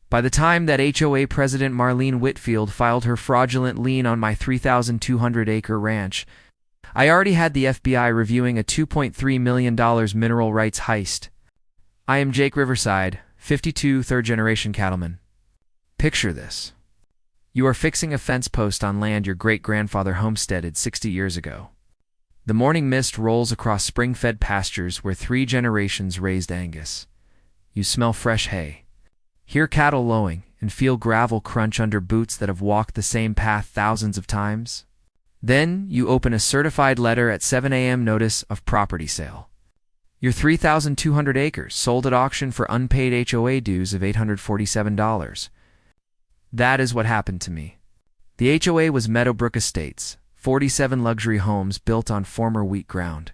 By the time that HOA President Marlene Whitfield filed her fraudulent lien on my 3,200-acre ranch, I already had the FBI reviewing a $2.3 million mineral rights heist. I am Jake Riverside, 52, third-generation cattleman. Picture this. You are fixing a fence post on land your great-grandfather homesteaded 60 years ago. The morning mist rolls across spring-fed pastures where 3 generations raised Angus. You smell fresh hay, hear cattle lowing, and feel gravel crunch under boots that have walked the same path thousands of times. Then you open a certified letter at 7 a.m. notice of property sale. Your 3,200 acres sold at auction for unpaid HOA dues of $847. That is what happened to me. The HOA was Meadowbrook Estates, 47 luxury homes built on former wheat ground.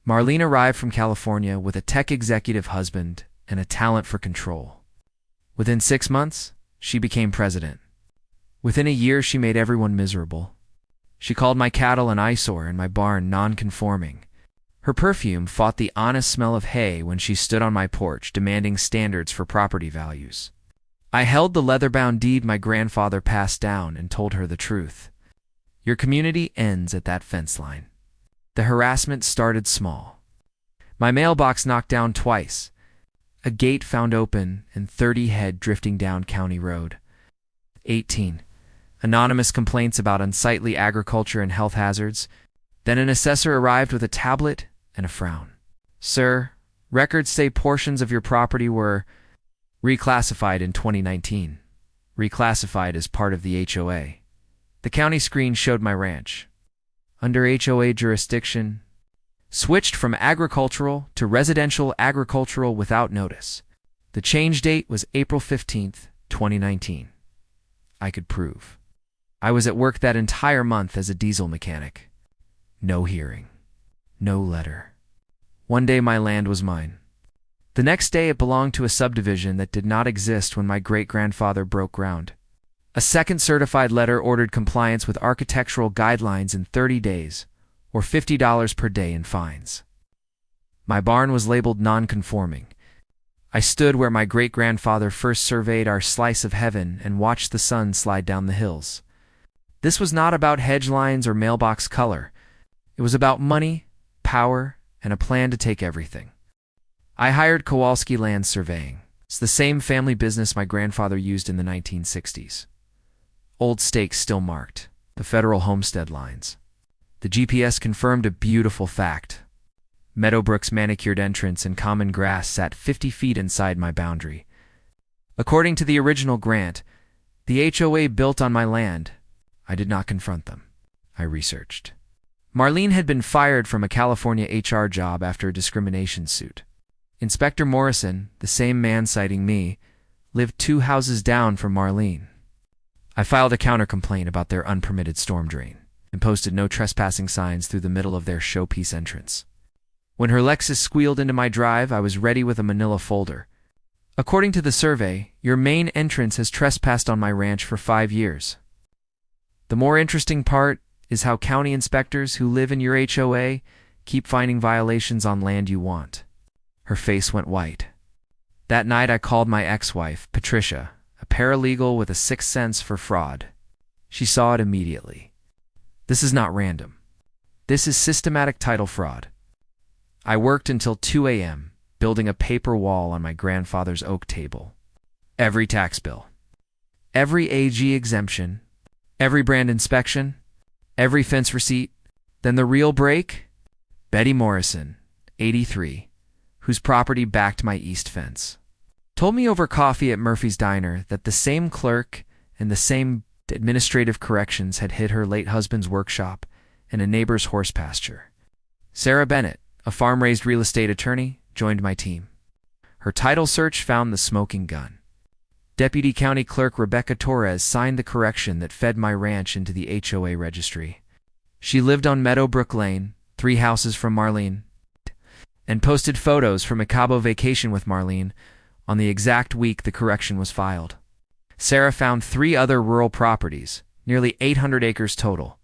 Marlene arrived from California with a tech executive husband and a talent for control. Within 6 months, she became president. Within a year, she made everyone miserable. She called my cattle an eyesore and my barn non-conforming. Her perfume fought the honest smell of hay when she stood on my porch demanding standards for property values. I held the leather-bound deed my grandfather passed down and told her the truth. Your community ends at that fence line. The harassment started small. My mailbox knocked down twice, a gate found open, and 30 head drifting down County Road. 18. Anonymous complaints about unsightly agriculture and health hazards. Then an assessor arrived with a tablet and a frown. Sir, records say portions of your property were reclassified in 2019. Reclassified as part of the HOA. The county screen showed my ranch. Under HOA jurisdiction, switched from agricultural to residential agricultural without notice. The change date was April 15th, 2019. I could prove. I was at work that entire month as a diesel mechanic. No hearing. No letter. One day my land was mine. The next day it belonged to a subdivision that did not exist when my great-grandfather broke ground. A second certified letter ordered compliance with architectural guidelines in 30 days, or $50 per day in fines. My barn was labeled non-conforming. I stood where my great-grandfather first surveyed our slice of heaven and watched the sun slide down the hills. This was not about hedge lines or mailbox color. It was about money, power, and a plan to take everything. I hired Kowalski Land Surveying. It's the same family business my grandfather used in the 1960s. Old stakes still marked, the federal homestead lines. The GPS confirmed a beautiful fact. Meadowbrook's manicured entrance and common grass sat 50 feet inside my boundary. According to the original grant, the HOA built on my land. I did not confront them. I researched. Marlene had been fired from a California HR job after a discrimination suit. Inspector Morrison, the same man citing me, lived 2 houses down from Marlene. I filed a counter-complaint about their unpermitted storm drain and posted no trespassing signs through the middle of their showpiece entrance. When her Lexus squealed into my drive, I was ready with a manila folder. According to the survey, your main entrance has trespassed on my ranch for 5 years. The more interesting part is how county inspectors who live in your HOA keep finding violations on land you want. Her face went white. That night I called my ex-wife, Patricia, a paralegal with a sixth sense for fraud. She saw it immediately. This is not random. This is systematic title fraud. I worked until 2 a.m., building a paper wall on my grandfather's oak table. Every tax bill. Every AG exemption. Every brand inspection. Every fence receipt. Then the real break? Betty Morrison, 83, whose property backed my east fence, told me over coffee at Murphy's Diner that the same clerk and the same administrative corrections had hit her late husband's workshop and a neighbor's horse pasture. Sarah Bennett, a farm-raised real estate attorney, joined my team. Her title search found the smoking gun. Deputy County Clerk Rebecca Torres signed the correction that fed my ranch into the HOA registry. She lived on Meadowbrook Lane, 3 houses from Marlene, and posted photos from a Cabo vacation with Marlene on the exact week the correction was filed. Sarah found 3 other rural properties, nearly 800 acres total,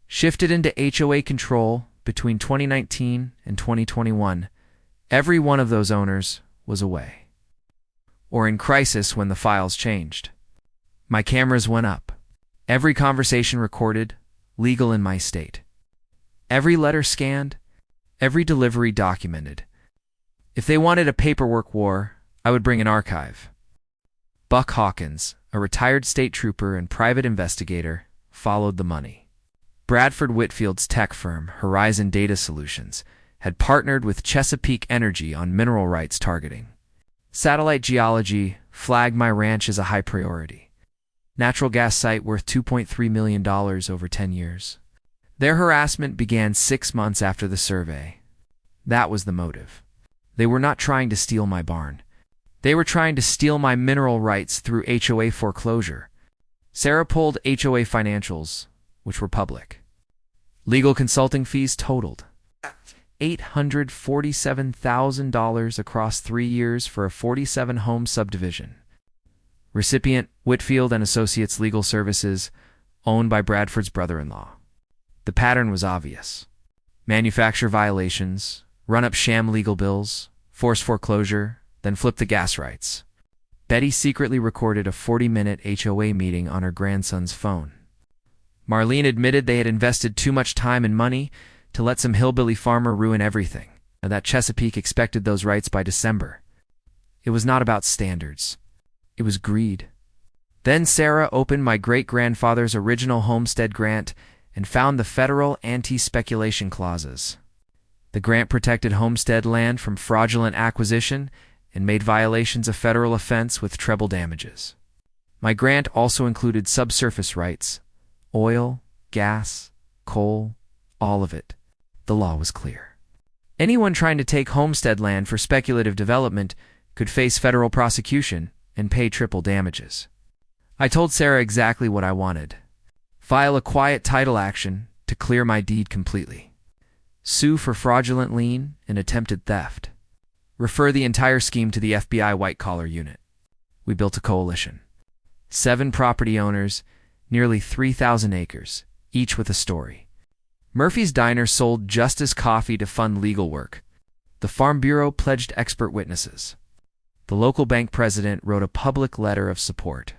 shifted into HOA control between 2019 and 2021. Every one of those owners was away. or in crisis when the files changed. My cameras went up. Every conversation recorded, legal in my state. Every letter scanned, every delivery documented. If they wanted a paperwork war, I would bring an archive. Buck Hawkins, a retired state trooper and private investigator, followed the money. Bradford Whitfield's tech firm, Horizon Data Solutions, had partnered with Chesapeake Energy on mineral rights targeting. Satellite geology flagged my ranch as a high priority. Natural gas site worth $2.3 million over 10 years. Their harassment began 6 months after the survey. That was the motive. They were not trying to steal my barn. They were trying to steal my mineral rights through HOA foreclosure. Sarah pulled HOA financials, which were public. Legal consulting fees totaled $847,000 across 3 years for a 47-home subdivision. Recipient, Whitfield and Associates Legal Services, owned by Bradford's brother-in-law. The pattern was obvious. Manufacture violations, run up sham legal bills, force foreclosure, then flip the gas rights. Betty secretly recorded a 40-minute HOA meeting on her grandson's phone. Marlene admitted they had invested too much time and money to let some hillbilly farmer ruin everything, and that Chesapeake expected those rights by December. It was not about standards. It was greed. Then Sarah opened my great-grandfather's original homestead grant and found the federal anti-speculation clauses. The grant protected homestead land from fraudulent acquisition and made violations a federal offense with treble damages. My grant also included subsurface rights, oil, gas, coal, all of it. The law was clear. Anyone trying to take homestead land for speculative development could face federal prosecution and pay triple damages. I told Sarah exactly what I wanted. File a quiet title action to clear my deed completely. Sue for fraudulent lien and attempted theft. Refer the entire scheme to the FBI white-collar unit. We built a coalition. 7 property owners, nearly 3,000 acres, each with a story. Murphy's Diner sold Justice Coffee to fund legal work. The Farm Bureau pledged expert witnesses. The local bank president wrote a public letter of support.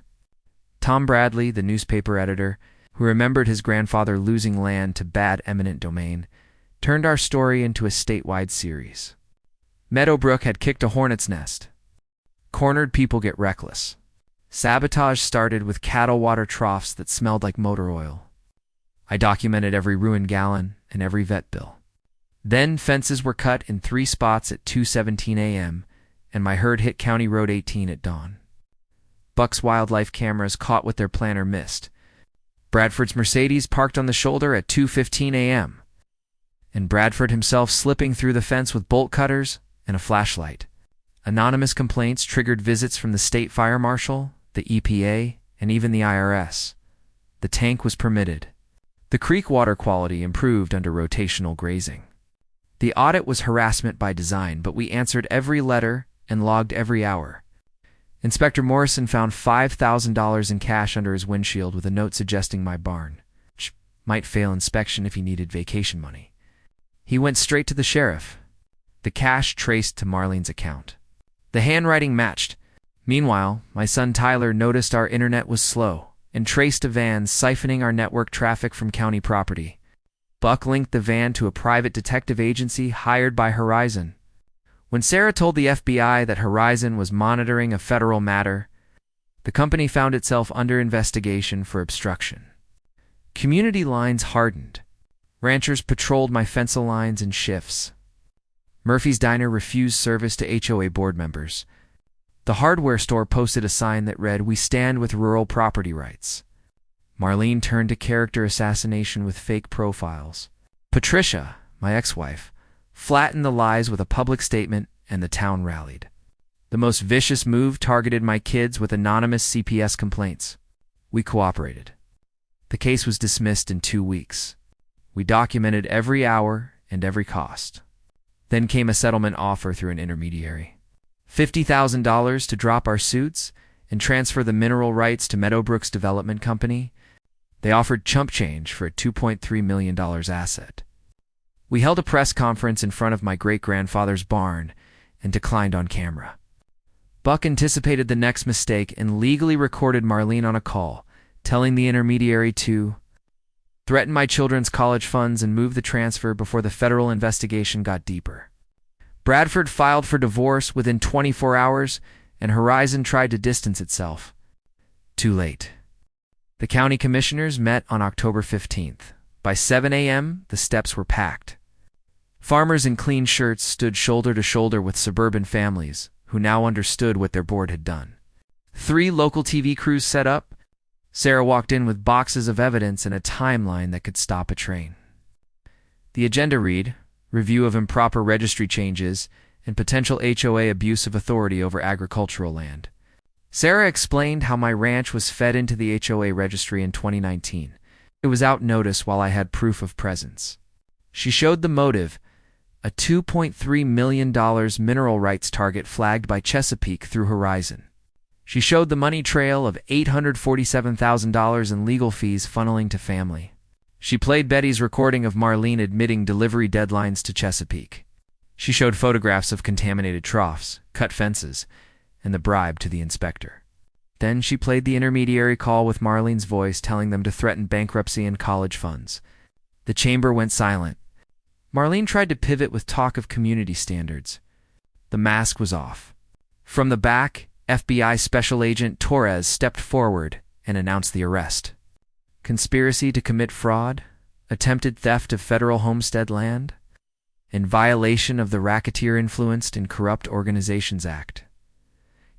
Tom Bradley, the newspaper editor, who remembered his grandfather losing land to bad eminent domain, turned our story into a statewide series. Meadowbrook had kicked a hornet's nest. Cornered people get reckless. Sabotage started with cattle water troughs that smelled like motor oil. I documented every ruined gallon and every vet bill. Then fences were cut in 3 spots at 2:17 a.m., and my herd hit County Road 18 at dawn. Buck's wildlife cameras caught what their planner missed. Bradford's Mercedes parked on the shoulder at 2:15 a.m., and Bradford himself slipping through the fence with bolt cutters and a flashlight. Anonymous complaints triggered visits from the state fire marshal, the EPA, and even the IRS. The tank was permitted. The creek water quality improved under rotational grazing. The audit was harassment by design, but we answered every letter and logged every hour. Inspector Morrison found $5,000 in cash under his windshield with a note suggesting my barn, which might fail inspection if he needed vacation money. He went straight to the sheriff. The cash traced to Marlene's account. The handwriting matched. Meanwhile, my son Tyler noticed our internet was slow and traced a van siphoning our network traffic from county property. Buck linked the van to a private detective agency hired by Horizon. When Sarah told the FBI that Horizon was monitoring a federal matter, the company found itself under investigation for obstruction. Community lines hardened. Ranchers patrolled my fence lines in shifts. Murphy's Diner refused service to HOA board members. The hardware store posted a sign that read, "We stand with rural property rights." Marlene turned to character assassination with fake profiles. Patricia, my ex-wife, flattened the lies with a public statement, and the town rallied. The most vicious move targeted my kids with anonymous CPS complaints. We cooperated. The case was dismissed in 2 weeks. We documented every hour and every cost. Then came a settlement offer through an intermediary. $50,000 to drop our suits and transfer the mineral rights to Meadowbrook's development company. They offered chump change for a $2.3 million asset. We held a press conference in front of my great-grandfather's barn and declined on camera. Buck anticipated the next mistake and legally recorded Marlene on a call, telling the intermediary to threaten my children's college funds and move the transfer before the federal investigation got deeper. Bradford filed for divorce within 24 hours, and Horizon tried to distance itself. Too late. The county commissioners met on October 15th. By 7 a.m., the steps were packed. Farmers in clean shirts stood shoulder to shoulder with suburban families, who now understood what their board had done. 3 local TV crews set up. Sarah walked in with boxes of evidence and a timeline that could stop a train. The agenda read, review of improper registry changes and potential HOA abuse of authority over agricultural land. Sarah explained how my ranch was fed into the HOA registry in 2019. It was out notice while I had proof of presence. She showed the motive, a $2.3 million mineral rights target flagged by Chesapeake through Horizon. She showed the money trail of $847,000 in legal fees funneling to family. She played Betty's recording of Marlene admitting delivery deadlines to Chesapeake. She showed photographs of contaminated troughs, cut fences, and the bribe to the inspector. Then she played the intermediary call with Marlene's voice telling them to threaten bankruptcy and college funds. The chamber went silent. Marlene tried to pivot with talk of community standards. The mask was off. From the back, FBI Special Agent Torres stepped forward and announced the arrest. Conspiracy to commit fraud, attempted theft of federal homestead land, in violation of the Racketeer Influenced and Corrupt Organizations Act.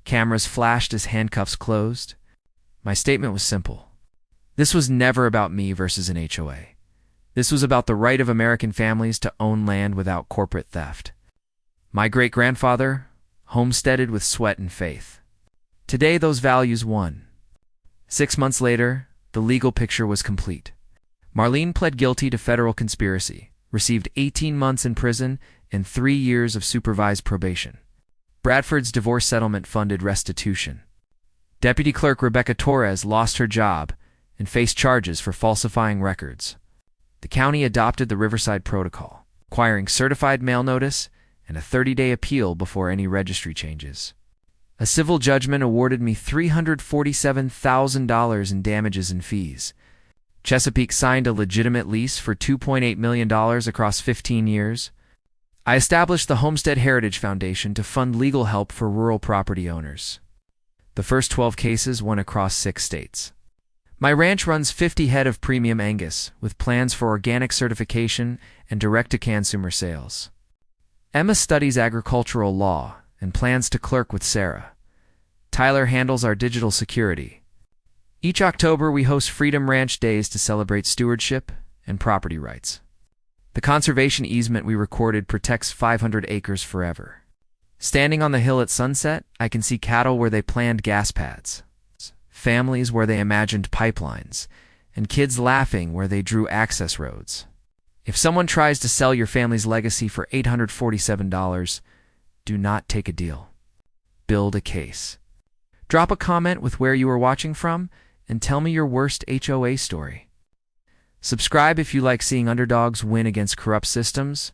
Cameras flashed as handcuffs closed. My statement was simple. This was never about me versus an HOA. This was about the right of American families to own land without corporate theft. My great-grandfather homesteaded with sweat and faith. Today, those values won. 6 months later, the legal picture was complete. Marlene pled guilty to federal conspiracy, received 18 months in prison and 3 years of supervised probation. Bradford's divorce settlement funded restitution. Deputy Clerk Rebecca Torres lost her job and faced charges for falsifying records. The county adopted the Riverside Protocol, requiring certified mail notice and a 30-day appeal before any registry changes. A civil judgment awarded me $347,000 in damages and fees. Chesapeake signed a legitimate lease for $2.8 million across 15 years. I established the Homestead Heritage Foundation to fund legal help for rural property owners. The first 12 cases won across 6 states. My ranch runs 50 head of premium Angus, with plans for organic certification and direct-to-consumer sales. Emma studies agricultural law and plans to clerk with Sarah. Tyler handles our digital security. Each October, we host Freedom Ranch Days to celebrate stewardship and property rights. The conservation easement we recorded protects 500 acres forever. Standing on the hill at sunset, I can see cattle where they planned gas pads, families where they imagined pipelines, and kids laughing where they drew access roads. If someone tries to sell your family's legacy for $847, do not take a deal. Build a case. Drop a comment with where you are watching from, and tell me your worst HOA story. Subscribe if you like seeing underdogs win against corrupt systems.